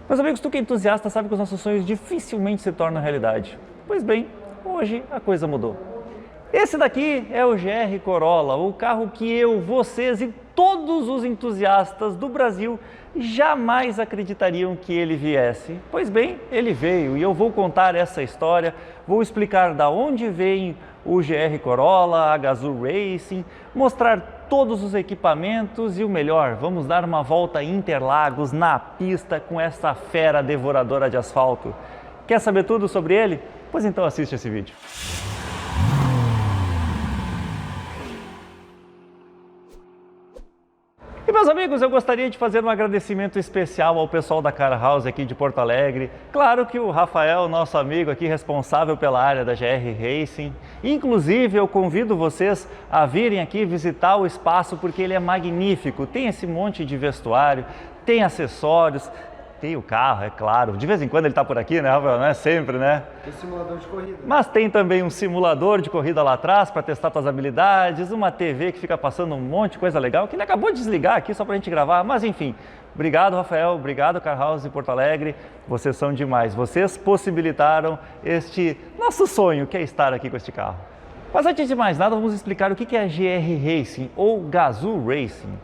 Meus amigos, tu que é entusiasta sabe que os nossos sonhos dificilmente se tornam realidade. Pois bem, hoje a coisa mudou. Esse daqui é o GR Corolla, o carro que eu, vocês e todos os entusiastas do Brasil jamais acreditariam que ele viesse. Pois bem, ele veio e eu vou contar essa história, vou explicar da onde vem o GR Corolla, a Gazoo Racing, mostrar todos os equipamentos e o melhor, vamos dar uma volta em Interlagos na pista com essa fera devoradora de asfalto. Quer saber tudo sobre ele? Pois então assiste esse vídeo. E meus amigos, eu gostaria de fazer um agradecimento especial ao pessoal da Car House aqui de Porto Alegre. Claro que o Rafael, nosso amigo aqui responsável pela área da GR Racing. Inclusive, eu convido vocês a virem aqui visitar o espaço porque ele é magnífico. Tem esse monte de vestuário, tem acessórios, tem o carro, é claro. De vez em quando ele está por aqui, né, Rafael? Não é sempre, né? Tem simulador de corrida. Mas tem também um simulador de corrida lá atrás para testar suas habilidades, uma TV que fica passando um monte de coisa legal, que ele acabou de desligar aqui só para a gente gravar. Mas enfim, obrigado, Rafael, obrigado, Car House de Porto Alegre. Vocês são demais. Vocês possibilitaram este nosso sonho, que é estar aqui com este carro. Mas antes de mais nada, vamos explicar o que é a GR Racing ou Gazoo Racing.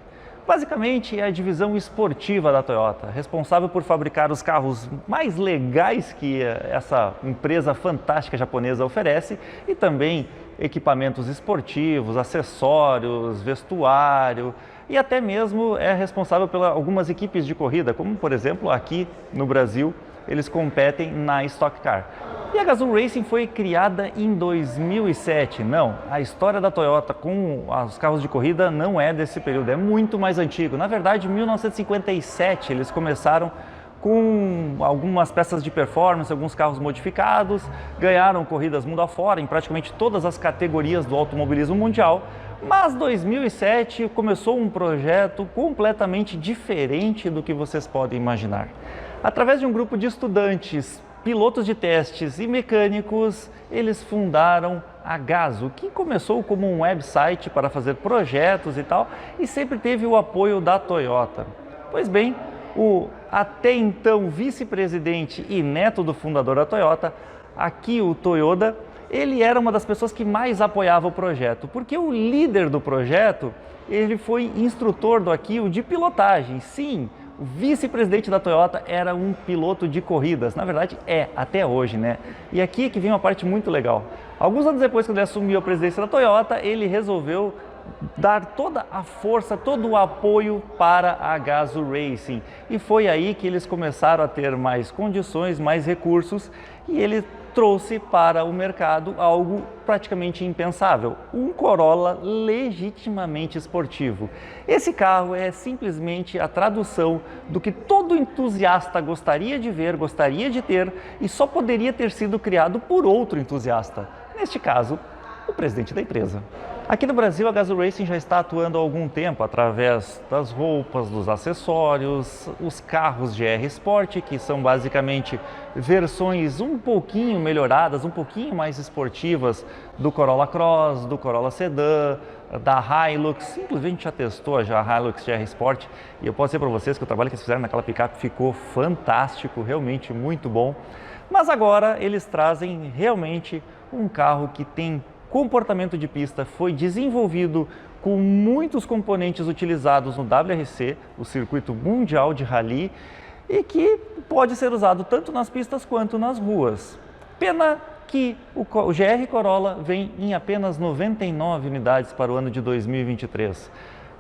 Basicamente é a divisão esportiva da Toyota, responsável por fabricar os carros mais legais que essa empresa fantástica japonesa oferece e também equipamentos esportivos, acessórios, vestuário e até mesmo é responsável por algumas equipes de corrida, como por exemplo aqui no Brasil eles competem na Stock Car. E a Gazoo Racing foi criada em 2007. Não, a história da Toyota com os carros de corrida não é desse período, é muito mais antigo. Na verdade, em 1957 eles começaram com algumas peças de performance, alguns carros modificados, ganharam corridas mundo afora em praticamente todas as categorias do automobilismo mundial. Mas 2007 começou um projeto completamente diferente do que vocês podem imaginar. Através de um grupo de estudantes, pilotos de testes e mecânicos, eles fundaram a Gazoo, que começou como um website para fazer projetos e tal, e sempre teve o apoio da Toyota. Pois bem, o até então vice-presidente e neto do fundador da Toyota, Akio Toyoda, ele era uma das pessoas que mais apoiava o projeto, porque o líder do projeto, ele foi instrutor do Akio de pilotagem. Sim, o vice-presidente da Toyota era um piloto de corridas, na verdade até hoje, né? E aqui é que vem uma parte muito legal. Alguns anos depois que ele assumiu a presidência da Toyota, ele resolveu dar toda a força, todo o apoio para a Gazoo Racing. E foi aí que eles começaram a ter mais condições, mais recursos e ele trouxe para o mercado algo praticamente impensável, um Corolla legitimamente esportivo. Esse carro é simplesmente a tradução do que todo entusiasta gostaria de ver, gostaria de ter e só poderia ter sido criado por outro entusiasta, neste caso, o presidente da empresa. Aqui no Brasil, a Gazoo Racing já está atuando há algum tempo através das roupas, dos acessórios, os carros GR Sport, que são basicamente versões um pouquinho melhoradas, um pouquinho mais esportivas do Corolla Cross, do Corolla Sedan, da Hilux. Inclusive a gente já testou já a Hilux GR Sport e eu posso dizer para vocês que o trabalho que eles fizeram naquela picape ficou fantástico, realmente muito bom. Mas agora eles trazem realmente um carro que tem comportamento de pista, foi desenvolvido com muitos componentes utilizados no WRC, o circuito mundial de rally, e que pode ser usado tanto nas pistas quanto nas ruas. Pena que o GR Corolla vem em apenas 99 unidades para o ano de 2023.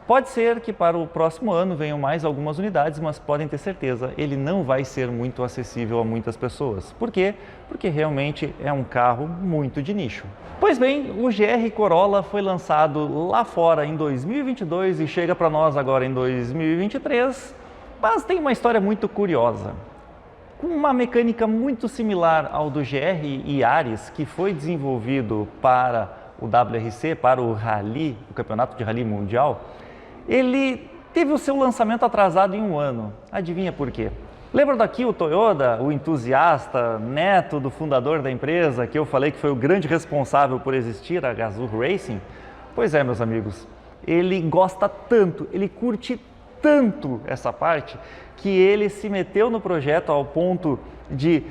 Pode ser que para o próximo ano venham mais algumas unidades, mas podem ter certeza, ele não vai ser muito acessível a muitas pessoas. Por quê? Porque realmente é um carro muito de nicho. Pois bem, o GR Corolla foi lançado lá fora em 2022 e chega para nós agora em 2023, mas tem uma história muito curiosa. Com uma mecânica muito similar ao do GR Yaris, que foi desenvolvido para o WRC, para o Rally, o Campeonato de Rally Mundial, ele teve o seu lançamento atrasado em um ano. Adivinha por quê? Lembra daqui o Toyoda, o entusiasta, neto do fundador da empresa, que eu falei que foi o grande responsável por existir a Gazoo Racing? Pois é, meus amigos, ele gosta tanto, ele curte tanto essa parte que ele se meteu no projeto ao ponto de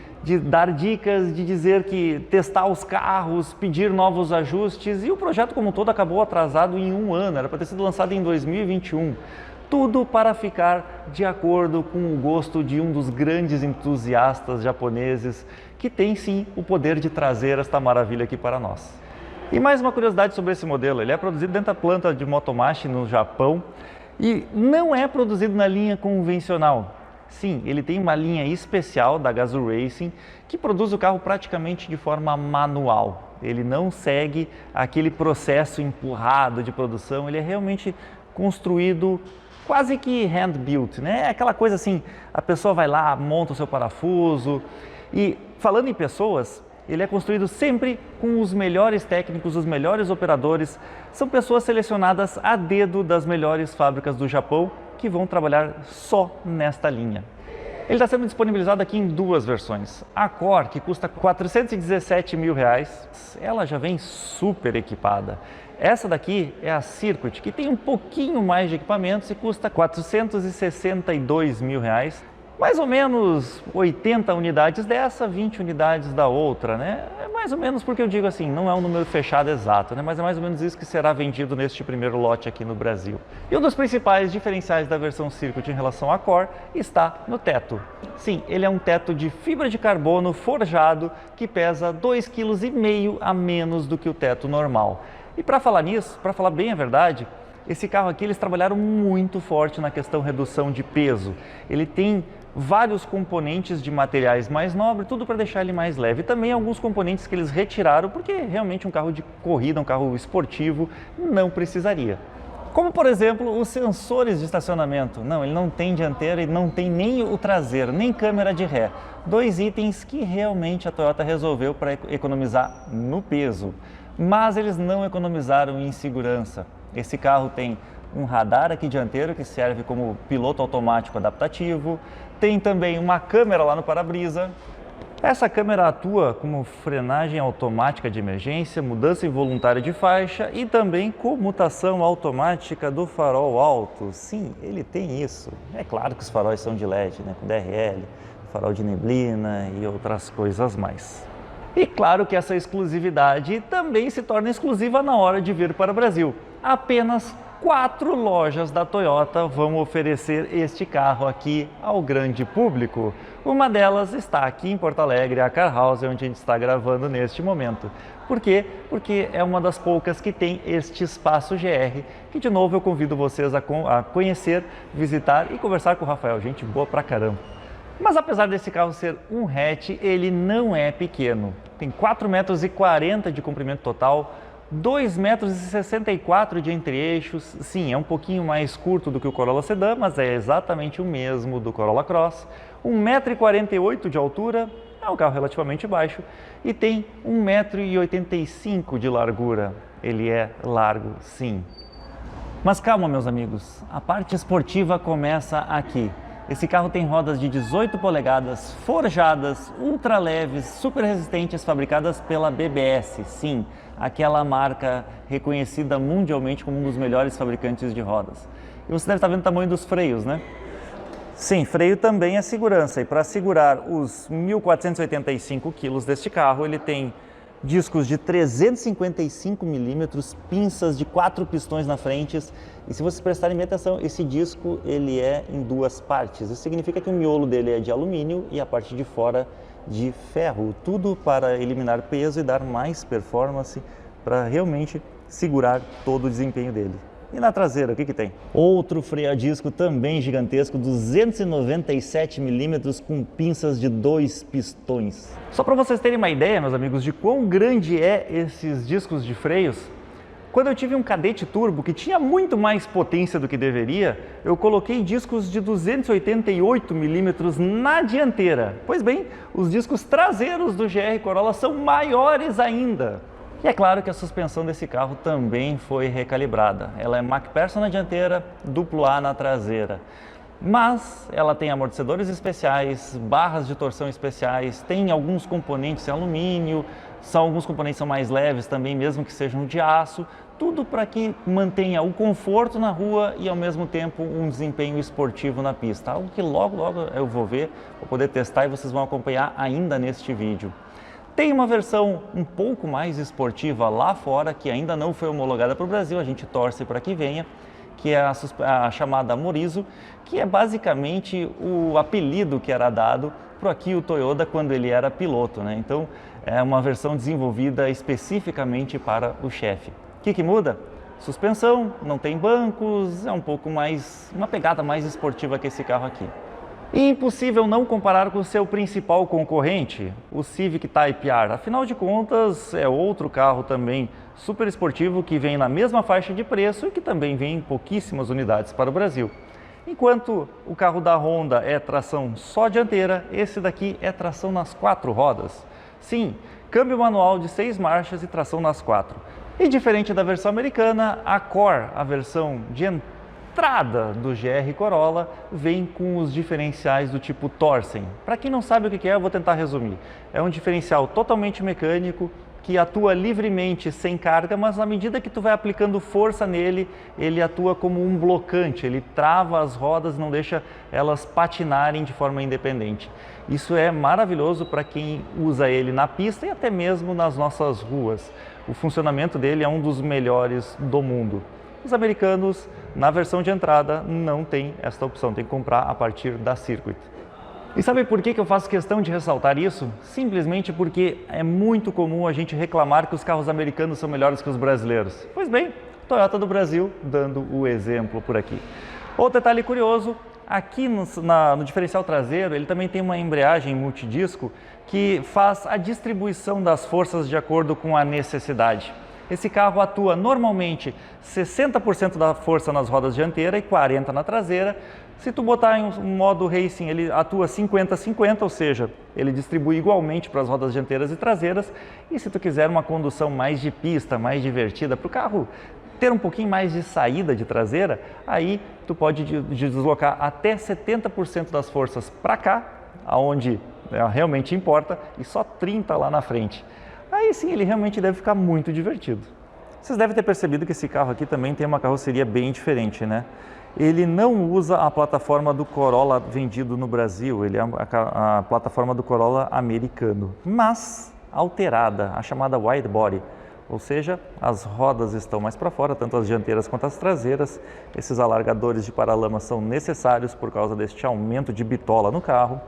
dar dicas, de dizer que testar os carros, pedir novos ajustes, e o projeto como um todo acabou atrasado em 1 ano, era para ter sido lançado em 2021. Tudo para ficar de acordo com o gosto de um dos grandes entusiastas japoneses que tem sim o poder de trazer esta maravilha aqui para nós. E mais uma curiosidade sobre esse modelo, ele é produzido dentro da planta de Motomachi no Japão e não é produzido na linha convencional. Sim, ele tem uma linha especial da Gazoo Racing que produz o carro praticamente de forma manual. Ele não segue aquele processo empurrado de produção, ele é realmente construído quase que hand-built, né? É aquela coisa assim, a pessoa vai lá, monta o seu parafuso. E falando em pessoas, ele é construído sempre com os melhores técnicos, os melhores operadores. São pessoas selecionadas a dedo das melhores fábricas do Japão que vão trabalhar só nesta linha. Ele está sendo disponibilizado aqui em 2 versões. A Core, que custa R$ 417 mil, ela já vem super equipada. Essa daqui é a Circuit, que tem um pouquinho mais de equipamentos e custa R$ 462 mil. Mais ou menos 80 unidades dessa, 20 unidades da outra, né? É mais ou menos porque eu digo assim, não é um número fechado exato, né? Mas é mais ou menos isso que será vendido neste primeiro lote aqui no Brasil. E um dos principais diferenciais da versão Circuit em relação à Core está no teto. Sim, ele é um teto de fibra de carbono forjado que pesa 2,5 kg a menos do que o teto normal. E para falar nisso, para falar bem a verdade, esse carro aqui eles trabalharam muito forte na questão redução de peso. Ele tem vários componentes de materiais mais nobres, tudo para deixar ele mais leve. E também alguns componentes que eles retiraram, porque realmente um carro de corrida, um carro esportivo, não precisaria. Como, por exemplo, os sensores de estacionamento. Não, ele não tem dianteira e não tem nem o traseiro, nem câmera de ré. 2 itens que realmente a Toyota resolveu para economizar no peso. Mas eles não economizaram em segurança. Esse carro tem um radar aqui dianteiro que serve como piloto automático adaptativo, tem também uma câmera lá no para-brisa. Essa câmera atua como frenagem automática de emergência, mudança involuntária de faixa e também comutação automática do farol alto. Sim, ele tem isso. É claro que os faróis são de LED, né, com DRL, farol de neblina e outras coisas mais. E claro que essa exclusividade também se torna exclusiva na hora de vir para o Brasil. Apenas 4 lojas da Toyota vão oferecer este carro aqui ao grande público. Uma delas está aqui em Porto Alegre, a Car House, onde a gente está gravando neste momento. Por quê? Porque é uma das poucas que tem este espaço GR, que de novo eu convido vocês a conhecer, visitar e conversar com o Rafael, gente boa pra caramba. Mas apesar desse carro ser um hatch, ele não é pequeno. Tem 4,40 metros de comprimento total, 2,64 metros de entre-eixos. Sim, é um pouquinho mais curto do que o Corolla Sedan, mas é exatamente o mesmo do Corolla Cross. 1,48 metro de altura, é um carro relativamente baixo, e tem 1,85 metro de largura. Ele é largo, sim. Mas calma, meus amigos, a parte esportiva começa aqui. Esse carro tem rodas de 18 polegadas, forjadas, ultra leves, super resistentes, fabricadas pela BBS, sim, aquela marca reconhecida mundialmente como um dos melhores fabricantes de rodas. E você deve estar vendo o tamanho dos freios, né? Sim, freio também é segurança, e para segurar os 1.485 quilos deste carro, ele tem discos de 355 milímetros, pinças de 4 pistões na frente, e se vocês prestarem bem atenção, esse disco ele é em 2 partes. Isso significa que o miolo dele é de alumínio e a parte de fora de ferro, tudo para eliminar peso e dar mais performance para realmente segurar todo o desempenho dele. E na traseira, o que tem? Outro freio a disco também gigantesco, 297 milímetros com pinças de 2 pistões. Só para vocês terem uma ideia, meus amigos, de quão grande é esses discos de freios, quando eu tive um Cadete Turbo que tinha muito mais potência do que deveria, eu coloquei discos de 288 milímetros na dianteira. Pois bem, os discos traseiros do GR Corolla são maiores ainda. E é claro que a suspensão desse carro também foi recalibrada. Ela é MacPherson na dianteira, duplo A na traseira. Mas ela tem amortecedores especiais, barras de torção especiais, tem alguns componentes em alumínio, alguns componentes são mais leves também, mesmo que sejam de aço. tudo para que mantenha o conforto na rua e ao mesmo tempo um desempenho esportivo na pista. Algo que logo eu vou ver, vou poder testar e vocês vão acompanhar ainda neste vídeo. Tem uma versão um pouco mais esportiva lá fora, que ainda não foi homologada para o Brasil, a gente torce para que venha, que é a chamada Morizo, que é basicamente o apelido que era dado para o Akio Toyoda quando ele era piloto, né? Então é uma versão desenvolvida especificamente para o chefe. O que muda? Suspensão, não tem bancos, é um pouco mais, uma pegada mais esportiva que esse carro aqui. E impossível não comparar com o seu principal concorrente, o Civic Type R. Afinal de contas, é outro carro também super esportivo que vem na mesma faixa de preço e que também vem em pouquíssimas unidades para o Brasil. Enquanto o carro da Honda é tração só dianteira, esse daqui é tração nas 4 rodas. Sim, câmbio manual de 6 marchas e tração nas 4. E diferente da versão americana, a Core, a versão de entrada do GR Corolla, vem com os diferenciais do tipo Torsen. Para quem não sabe o que é, eu vou tentar resumir. É um diferencial totalmente mecânico, que atua livremente sem carga, mas na medida que tu vai aplicando força nele, ele atua como um blocante, ele trava as rodas, não deixa elas patinarem de forma independente. Isso é maravilhoso para quem usa ele na pista e até mesmo nas nossas ruas. O funcionamento dele é um dos melhores do mundo. Os americanos, na versão de entrada, não tem esta opção, tem que comprar a partir da Circuit. E sabe por que eu faço questão de ressaltar isso? Simplesmente porque é muito comum a gente reclamar que os carros americanos são melhores que os brasileiros. Pois bem, Toyota do Brasil dando o exemplo por aqui. Outro detalhe curioso, aqui no diferencial traseiro ele também tem uma embreagem multidisco que faz a distribuição das forças de acordo com a necessidade. Esse carro atua normalmente 60% da força nas rodas dianteiras e 40% na traseira. Se tu botar em um modo racing, ele atua 50-50, ou seja, ele distribui igualmente para as rodas dianteiras e traseiras. E se tu quiser uma condução mais de pista, mais divertida, para o carro ter um pouquinho mais de saída de traseira, aí tu pode deslocar até 70% das forças para cá, aonde realmente importa, e só 30% lá na frente. Aí sim ele realmente deve ficar muito divertido. Vocês devem ter percebido que esse carro aqui também tem uma carroceria bem diferente, né? Ele não usa a plataforma do Corolla vendido no Brasil, ele é a plataforma do Corolla americano, mas alterada, a chamada wide body, ou seja, as rodas estão mais para fora, tanto as dianteiras quanto as traseiras. Esses alargadores de paralama são necessários por causa deste aumento de bitola no carro.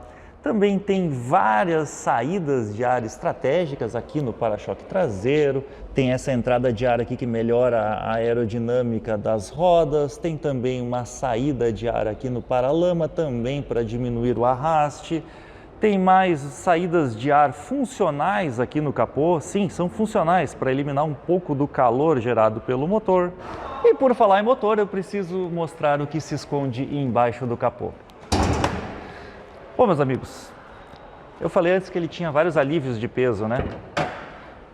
Também tem várias saídas de ar estratégicas aqui no para-choque traseiro, tem essa entrada de ar aqui que melhora a aerodinâmica das rodas, tem também uma saída de ar aqui no paralama também para diminuir o arraste, tem mais saídas de ar funcionais aqui no capô, sim, são funcionais para eliminar um pouco do calor gerado pelo motor. E por falar em motor, eu preciso mostrar o que se esconde embaixo do capô. Bom, meus amigos, eu falei antes que ele tinha vários alívios de peso, né?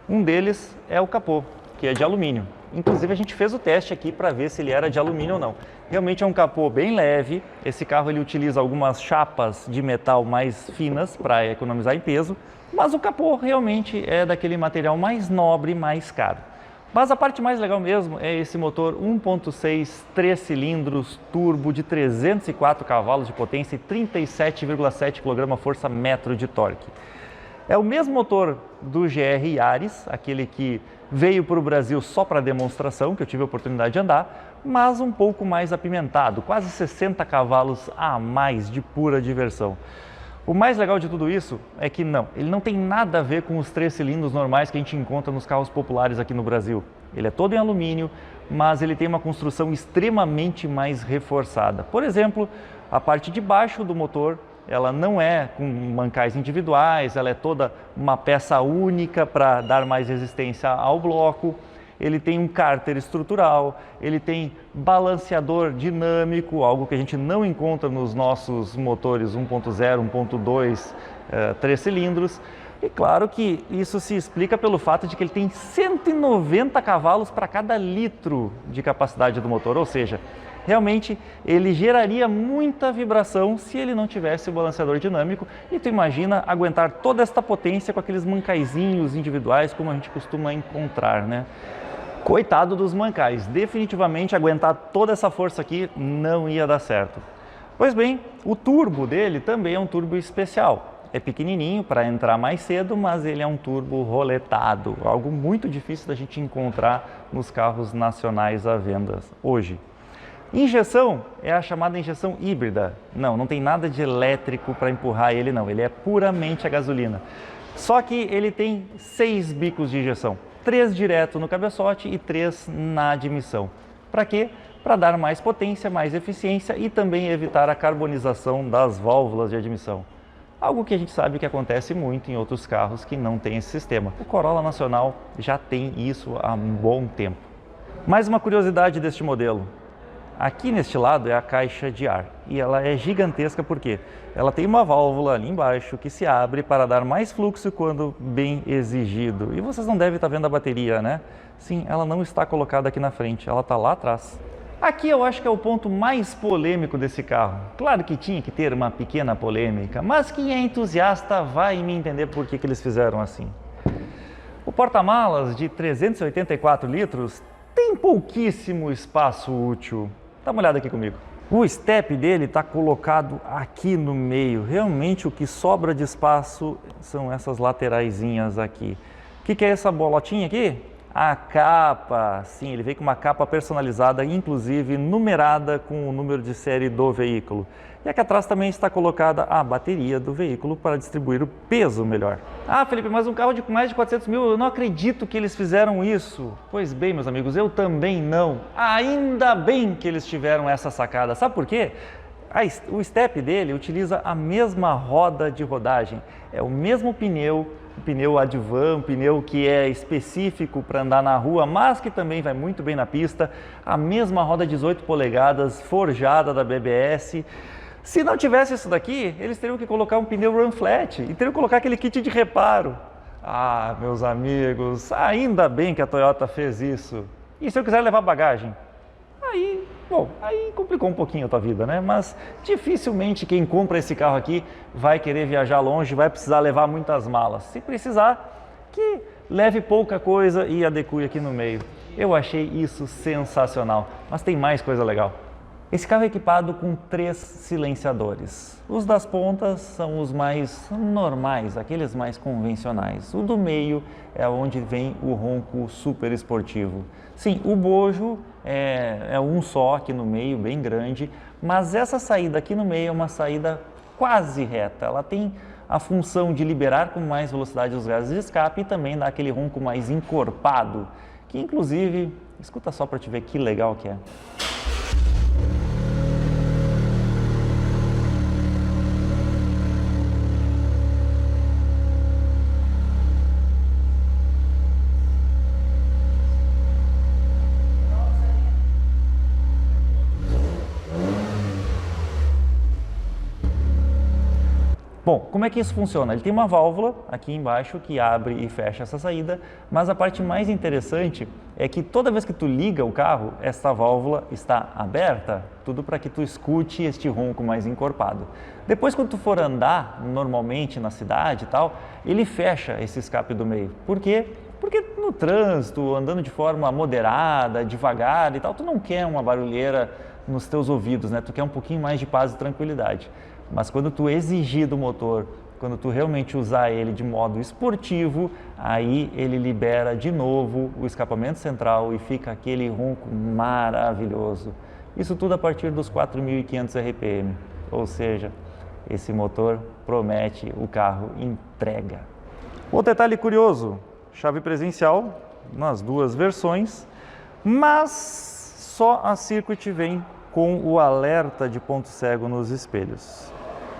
Um deles é o capô, que é de alumínio. Inclusive a gente fez o teste aqui para ver se ele era de alumínio ou não. Realmente é um capô bem leve, esse carro ele utiliza algumas chapas de metal mais finas para economizar em peso, mas o capô realmente é daquele material mais nobre, mais caro. Mas a parte mais legal mesmo é esse motor 1.6 3 cilindros turbo de 304 cavalos de potência e 37,7 kgfm de torque. É o mesmo motor do GR Yaris, aquele que veio para o Brasil só para demonstração, que eu tive a oportunidade de andar, mas um pouco mais apimentado, quase 60 cavalos a mais de pura diversão. O mais legal de tudo isso é que ele não tem nada a ver com os 3 cilindros normais que a gente encontra nos carros populares aqui no Brasil. Ele é todo em alumínio, mas ele tem uma construção extremamente mais reforçada. Por exemplo, a parte de baixo do motor, ela não é com mancais individuais, ela é toda uma peça única para dar mais resistência ao bloco. Ele tem um cárter estrutural, ele tem balanceador dinâmico, algo que a gente não encontra nos nossos motores 1.0, 1.2, 3 cilindros. E claro que isso se explica pelo fato de que ele tem 190 cavalos para cada litro de capacidade do motor, ou seja, realmente ele geraria muita vibração se ele não tivesse o balanceador dinâmico. E tu imagina aguentar toda esta potência com aqueles mancaizinhos individuais como a gente costuma encontrar, né? Coitado dos mancais, definitivamente aguentar toda essa força aqui não ia dar certo. Pois bem, o turbo dele também é um turbo especial. É pequenininho para entrar mais cedo, mas ele é um turbo roletado, algo muito difícil da gente encontrar nos carros nacionais à venda hoje. Injeção é a chamada injeção híbrida. Não tem nada de elétrico para empurrar ele não, ele é puramente a gasolina. Só que ele tem 6 bicos de injeção, 3 direto no cabeçote e 3 na admissão. Para quê? Para dar mais potência, mais eficiência e também evitar a carbonização das válvulas de admissão. Algo que a gente sabe que acontece muito em outros carros que não tem esse sistema. O Corolla Nacional já tem isso há um bom tempo. Mais uma curiosidade deste modelo. Aqui neste lado é a caixa de ar e ela é gigantesca porque ela tem uma válvula ali embaixo que se abre para dar mais fluxo quando bem exigido. E vocês não devem estar vendo a bateria, né? Sim, ela não está colocada aqui na frente, ela está lá atrás. Aqui eu acho que é o ponto mais polêmico desse carro. Claro que tinha que ter uma pequena polêmica, mas quem é entusiasta vai me entender por que eles fizeram assim. O porta-malas de 384 litros tem pouquíssimo espaço útil. Dá uma olhada aqui comigo. O step dele está colocado aqui no meio. Realmente o que sobra de espaço são essas lateraisinhas aqui. O que é essa bolotinha aqui? A capa, sim, ele veio com uma capa personalizada, inclusive numerada com o número de série do veículo. E aqui atrás também está colocada a bateria do veículo para distribuir o peso melhor. Ah, Felipe, mas um carro de mais de 400 mil, eu não acredito que eles fizeram isso. Pois bem, meus amigos, eu também não. Ainda bem que eles tiveram essa sacada. Sabe por quê? O step dele utiliza a mesma roda de rodagem, é o mesmo pneu, o pneu Advan, um pneu que é específico para andar na rua, mas que também vai muito bem na pista, a mesma roda 18 polegadas forjada da BBS. Se não tivesse isso daqui, eles teriam que colocar um pneu Run Flat e teriam que colocar aquele kit de reparo. Ah, meus amigos, ainda bem que a Toyota fez isso. E se eu quiser levar bagagem? Aí complicou um pouquinho a tua vida, né? Mas dificilmente quem compra esse carro aqui vai querer viajar longe, vai precisar levar muitas malas. Se precisar, que leve pouca coisa e adeque aqui no meio. Eu achei isso sensacional, mas tem mais coisa legal. Esse carro é equipado com 3 silenciadores. Os das pontas são os mais normais, aqueles mais convencionais. O do meio é onde vem o ronco super esportivo. Sim, o bojo é um só aqui no meio, bem grande, mas essa saída aqui no meio é uma saída quase reta. Ela tem a função de liberar com mais velocidade os gases de escape e também dar aquele ronco mais encorpado, que inclusive, escuta só para te ver que legal que é. Bom, como é que isso funciona? Ele tem uma válvula aqui embaixo que abre e fecha essa saída, mas a parte mais interessante é que toda vez que tu liga o carro, essa válvula está aberta, tudo para que tu escute este ronco mais encorpado. Depois, quando tu for andar normalmente na cidade e tal, ele fecha esse escape do meio. Por quê? Porque no trânsito, andando de forma moderada, devagar e tal, tu não quer uma barulheira nos teus ouvidos, né? Tu quer um pouquinho mais de paz e tranquilidade. Mas quando tu exigir do motor, quando tu realmente usar ele de modo esportivo, aí ele libera de novo o escapamento central e fica aquele ronco maravilhoso. Isso tudo a partir dos 4.500 RPM, ou seja, esse motor promete, o carro entrega. Outro detalhe curioso, chave presencial nas 2 versões, mas só a Circuit vem com o alerta de ponto cego nos espelhos.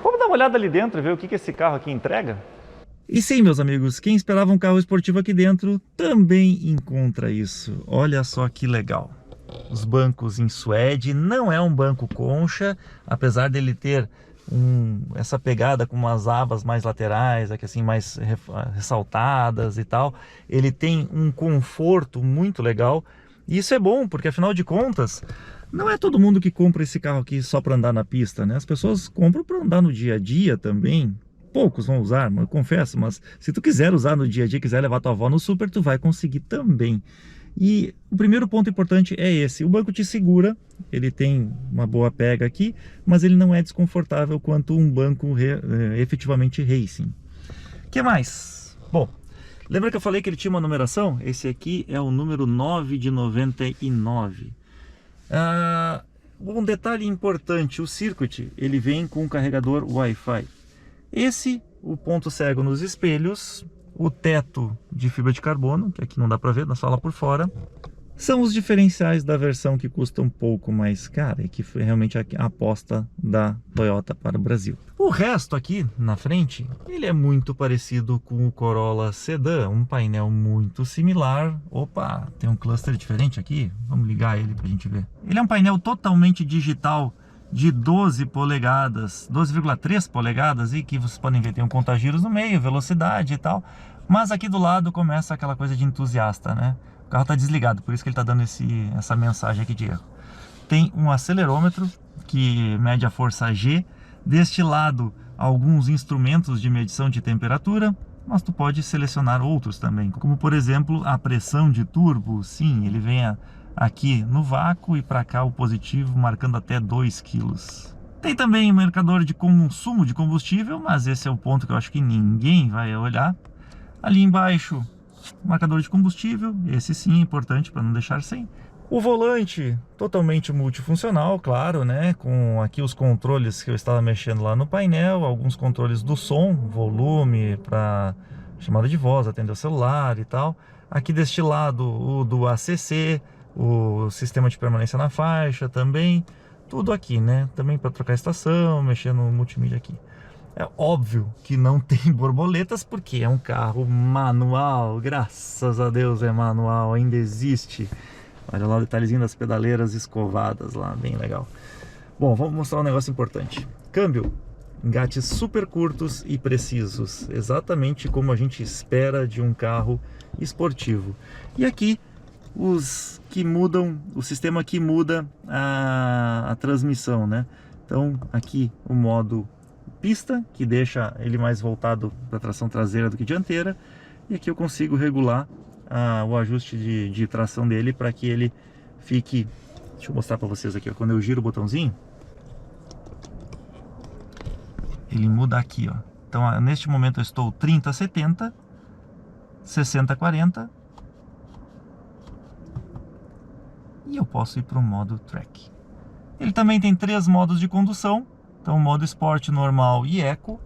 Vamos dar uma olhada ali dentro e ver o que esse carro aqui entrega? E sim, meus amigos, quem esperava um carro esportivo aqui dentro também encontra isso. Olha só que legal. Os bancos em suede, não é um banco concha, apesar dele ter essa pegada com umas abas mais laterais, aqui assim mais ressaltadas e tal. Ele tem um conforto muito legal. E isso é bom, porque afinal de contas, não é todo mundo que compra esse carro aqui só para andar na pista, né? As pessoas compram para andar no dia a dia também. Poucos vão usar, eu confesso, mas se tu quiser usar no dia a dia, quiser levar tua avó no super, tu vai conseguir também. E o primeiro ponto importante é esse: o banco te segura, ele tem uma boa pega aqui, mas ele não é desconfortável quanto um banco efetivamente racing. O que mais? Bom, lembra que eu falei que ele tinha uma numeração? Esse aqui é o número 9 de 99. Um detalhe importante: o Circuit ele vem com um carregador Wi-Fi. Esse, o ponto cego nos espelhos, o teto de fibra de carbono, que aqui não dá para ver, só lá por fora, são os diferenciais da versão que custa um pouco mais cara e que foi realmente a aposta da Toyota para o Brasil. O resto aqui na frente, ele é muito parecido com o Corolla Sedan, um painel muito similar. Opa, tem um cluster diferente aqui, vamos ligar ele para a gente ver. Ele é um painel totalmente digital de 12 polegadas, 12,3 polegadas, e que vocês podem ver, tem um contagiros no meio, velocidade e tal, mas aqui do lado começa aquela coisa de entusiasta, né? O carro está desligado, por isso que ele está dando essa mensagem aqui de erro. Tem um acelerômetro que mede a força G. Deste lado, alguns instrumentos de medição de temperatura, mas tu pode selecionar outros também, como por exemplo a pressão de turbo. Sim, ele vem aqui no vácuo e para cá o positivo, marcando até 2 kg. Tem também um marcador de consumo de combustível, mas esse é o ponto que eu acho que ninguém vai olhar. Ali embaixo, marcador de combustível, esse sim é importante para não deixar sem. O volante totalmente multifuncional, claro, né? Com aqui os controles que eu estava mexendo lá no painel, alguns controles do som, volume para chamada de voz, atender o celular e tal. Aqui deste lado o do ACC, o sistema de permanência na faixa também, tudo aqui, né? Também para trocar estação, mexer no multimídia aqui. É óbvio que não tem borboletas, porque é um carro manual, graças a Deus é manual, ainda existe. Olha lá o detalhezinho das pedaleiras escovadas lá, bem legal. Bom, vamos mostrar um negócio importante. Câmbio, engates super curtos e precisos, exatamente como a gente espera de um carro esportivo. E aqui os que mudam, o sistema que muda a transmissão, né? Então aqui o modo pista, que deixa ele mais voltado para tração traseira do que dianteira, e aqui eu consigo regular o ajuste de tração dele para que ele fique, deixa eu mostrar para vocês aqui, ó, quando eu giro o botãozinho, ele muda aqui, ó. Então neste momento eu estou 30/70, 60/40, e eu posso ir para o modo track. Ele também tem 3 modos de condução. Então, modo Sport, Normal e Eco,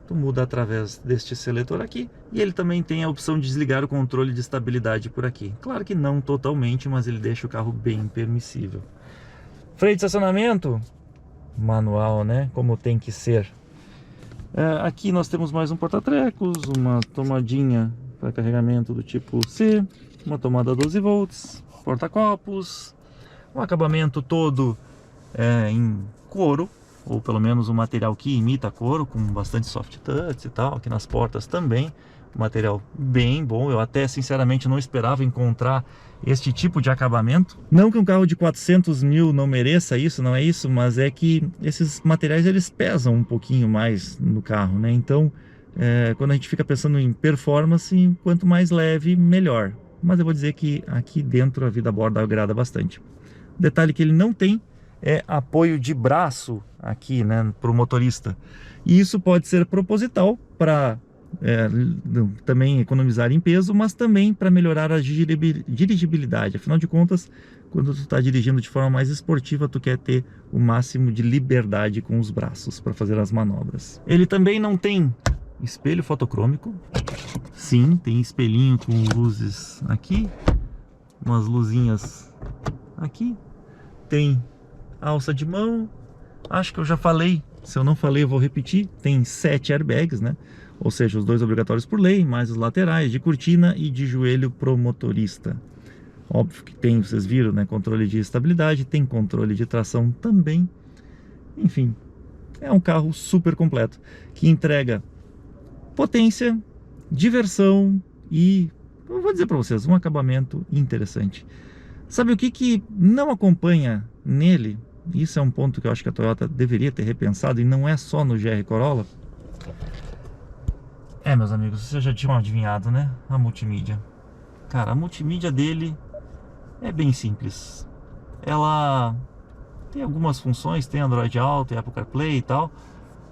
tu muda através deste seletor aqui. E ele também tem a opção de desligar o controle de estabilidade por aqui. Claro que não totalmente, mas ele deixa o carro bem permissível. Freio de estacionamento, manual, né? Como tem que ser. Aqui nós temos mais um porta-trecos, uma tomadinha para carregamento do tipo C, uma tomada 12 volts, porta-copos, um acabamento todo em couro, ou pelo menos um material que imita couro, com bastante soft touch e tal. Aqui nas portas também, um material bem bom. Eu até sinceramente não esperava encontrar este tipo de acabamento. Não que um carro de 400 mil não mereça isso, não é isso, mas é que esses materiais eles pesam um pouquinho mais no carro, né? Então quando a gente fica pensando em performance, quanto mais leve, melhor. Mas eu vou dizer que aqui dentro a vida a bordo agrada bastante. O detalhe que ele não tem é apoio de braço aqui, né, para o motorista. E isso pode ser proposital para também economizar em peso, mas também para melhorar a dirigibilidade. Afinal de contas, quando tu está dirigindo de forma mais esportiva, tu quer ter o máximo de liberdade com os braços para fazer as manobras. Ele também não tem espelho fotocrômico. Sim, tem espelhinho com luzes aqui, umas luzinhas aqui. Tem alça de mão, acho que eu já falei, se eu não falei eu vou repetir, tem 7 airbags, né? Ou seja, os 2 obrigatórios por lei, mais os laterais, de cortina e de joelho pro motorista. Óbvio que tem, vocês viram, né? Controle de estabilidade, tem controle de tração também. Enfim, é um carro super completo, que entrega potência, diversão e, eu vou dizer para vocês, um acabamento interessante. Sabe o que não acompanha nele? Isso é um ponto que eu acho que a Toyota deveria ter repensado, e não é só no GR Corolla. Meus amigos, vocês já tinham adivinhado, né? A multimídia. Cara, a multimídia dele é bem simples. Ela tem algumas funções, tem Android Auto, tem Apple CarPlay e tal,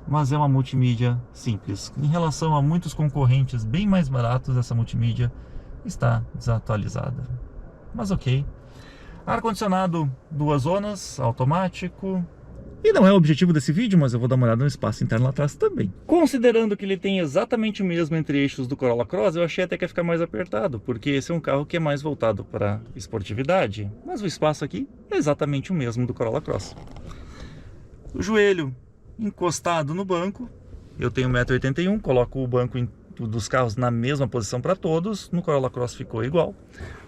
mas é uma multimídia simples. Em relação a muitos concorrentes bem mais baratos, essa multimídia está desatualizada. Mas ok. Ar-condicionado, 2 zonas, automático. E não é o objetivo desse vídeo, mas eu vou dar uma olhada no espaço interno lá atrás também. Considerando que ele tem exatamente o mesmo entre eixos do Corolla Cross, eu achei até que ia ficar mais apertado, porque esse é um carro que é mais voltado para esportividade, mas o espaço aqui é exatamente o mesmo do Corolla Cross. O joelho encostado no banco, eu tenho 1,81 m, coloco o banco dos carros na mesma posição para todos, no Corolla Cross ficou igual.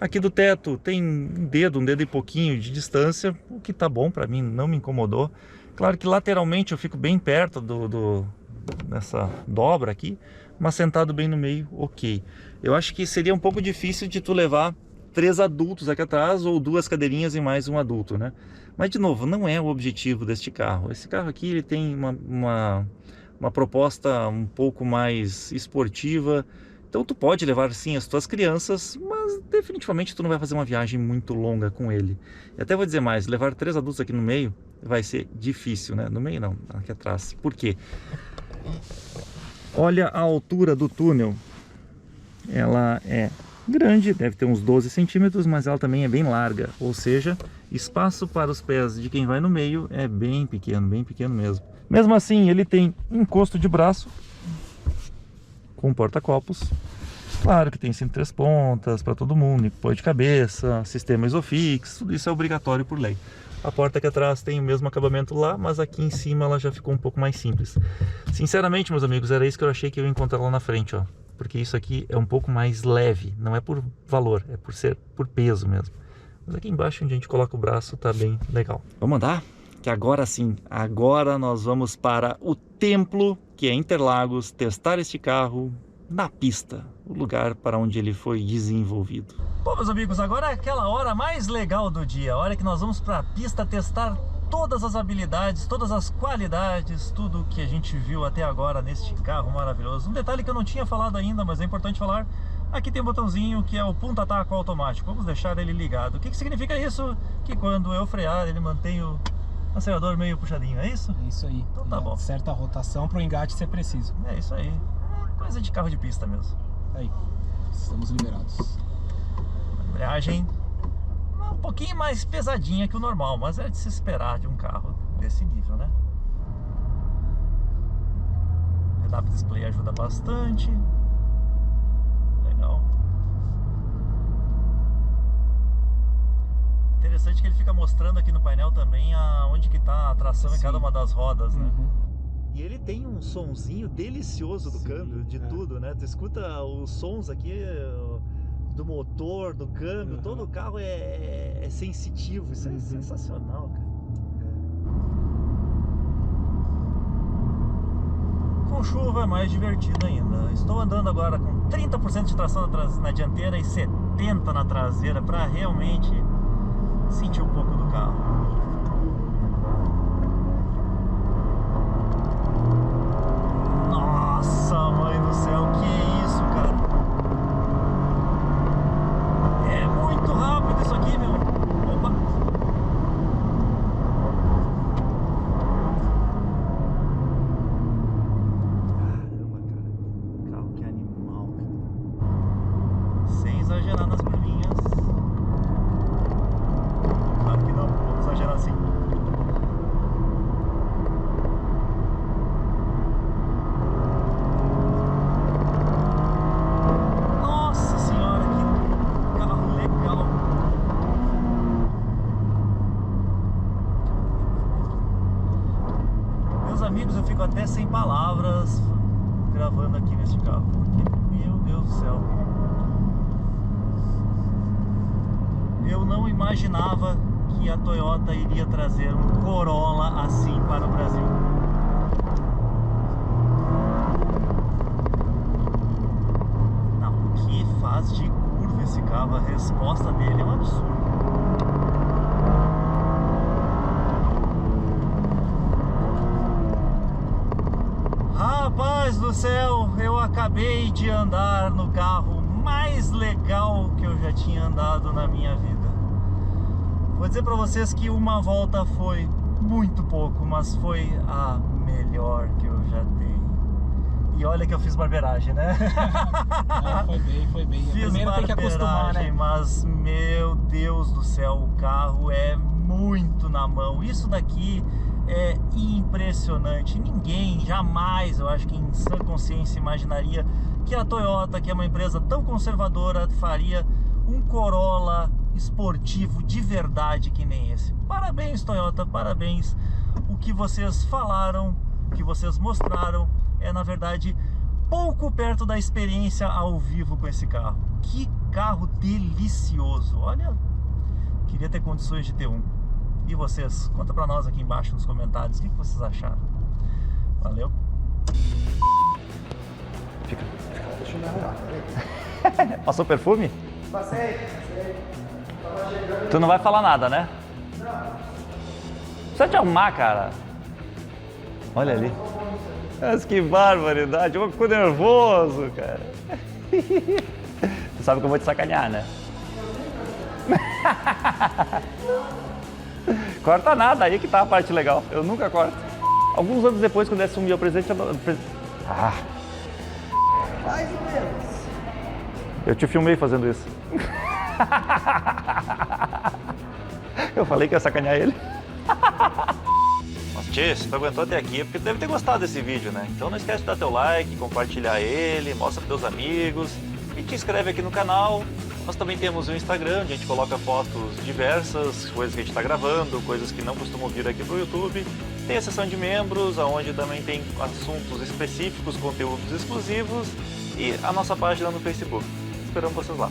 Aqui do teto tem um dedo e pouquinho de distância, o que tá bom para mim, não me incomodou. Claro que lateralmente eu fico bem perto dessa dobra aqui, mas sentado bem no meio, ok. Eu acho que seria um pouco difícil de tu levar 3 adultos aqui atrás ou 2 cadeirinhas e mais um adulto, né? Mas de novo, não é o objetivo deste carro. Esse carro aqui ele tem uma proposta um pouco mais esportiva, então tu pode levar sim as tuas crianças, mas definitivamente tu não vai fazer uma viagem muito longa com ele. E até vou dizer mais, levar 3 adultos aqui no meio vai ser difícil, né? No meio não, aqui atrás. Por quê? Olha a altura do túnel, ela é grande, deve ter uns 12 centímetros, mas ela também é bem larga, ou seja, espaço para os pés de quem vai no meio é bem pequeno mesmo. Mesmo assim, ele tem encosto de braço com porta-copos. Claro que tem sempre 3 pontas para todo mundo, pôr de cabeça, sistema Isofix, tudo isso é obrigatório por lei. A porta aqui atrás tem o mesmo acabamento lá, mas aqui em cima ela já ficou um pouco mais simples. Sinceramente, meus amigos, era isso que eu achei que eu ia encontrar lá na frente, ó. Porque isso aqui é um pouco mais leve, não é por valor, é por peso mesmo. Mas aqui embaixo onde a gente coloca o braço tá bem legal. Vamos andar? Que agora sim, agora nós vamos para o templo, que é Interlagos, testar este carro na pista, o lugar para onde ele foi desenvolvido. Bom, meus amigos, agora é aquela hora mais legal do dia, a hora que nós vamos para a pista testar todas as habilidades, todas as qualidades, tudo que a gente viu até agora neste carro maravilhoso. Um detalhe que eu não tinha falado ainda, mas é importante falar, aqui tem um botãozinho que é o ponta-taco automático, vamos deixar ele ligado. O que significa isso? Que quando eu frear, ele mantém o acelerador meio puxadinho, é isso? É isso aí. Então tá bom. Certa rotação para o engate ser preciso. É isso aí. É coisa de carro de pista mesmo. Aí, estamos liberados. Embreagem um pouquinho mais pesadinha que o normal, mas é de se esperar de um carro desse nível, né? O head-up display ajuda bastante. Legal. Interessante que ele fica mostrando aqui no painel também onde que tá a tração em cada uma das rodas, né? E ele tem um sonzinho delicioso do câmbio, de tudo, né? Tu escuta os sons aqui do motor, do câmbio, todo o carro é sensitivo, isso é sensacional, cara. Com chuva é mais divertido ainda. Estou andando agora com 30% de tração na dianteira e 70% na traseira para realmente sentir um pouco do carro. Nossa, mãe do céu, que isso, cara? É muito rápido isso aqui, meu. Opa! Caramba, cara. Carro que animal, cara. Sem exagerar nas curvinhas. Claro que não, vamos exagerar assim. Nossa senhora, que carro legal. Meus amigos, eu fico até sem palavras gravando aqui nesse carro, porque, meu Deus do céu, eu não imaginava que a Toyota iria trazer um Corolla assim para o Brasil. Não, o que faz de curva esse carro, a resposta dele é um absurdo. Rapaz do céu, eu acabei de andar no carro mais legal que eu já tinha andado na minha vida. Vou dizer pra vocês que uma volta foi muito pouco, mas foi a melhor que eu já dei. E olha que eu fiz barbeiragem, né? Não, foi bem. Fiz Primeiro tem que acostumar, né? mas meu Deus do céu, o carro é muito na mão. Isso daqui é impressionante. Ninguém jamais, eu acho que em sã consciência, imaginaria que a Toyota, que é uma empresa tão conservadora, faria um Corolla esportivo de verdade que nem esse. Parabéns, Toyota, parabéns. O que vocês falaram, o que vocês mostraram é, na verdade, pouco perto da experiência ao vivo com esse carro. Que carro delicioso. Olha, queria ter condições de ter um. E vocês? Conta pra nós aqui embaixo nos comentários o que vocês acharam. Valeu. Fica. Deixa eu dar. Passou perfume? Passei. Tava chegando. Tu não vai falar nada, né? Não. Precisa te arrumar, cara. Olha ali. Mas que barbaridade. Eu fico nervoso, cara. Tu sabe que eu vou te sacanear, né? Corta nada, aí que tá a parte legal. Eu nunca corto. Alguns anos depois, quando eu assumi o presidente... Ah! Mais ou menos. Eu te filmei fazendo isso. Eu falei que ia sacanear ele. Mas, tchê, se tu aguentou até aqui é porque tu deve ter gostado desse vídeo, né? Então não esquece de dar teu like, compartilhar ele, mostra pros teus amigos e te inscreve aqui no canal. Nós também temos um Instagram, onde a gente coloca fotos diversas, coisas que a gente está gravando, coisas que não costumam vir aqui pro YouTube. Tem a seção de membros, onde também tem assuntos específicos, conteúdos exclusivos e a nossa página no Facebook. Esperamos vocês lá.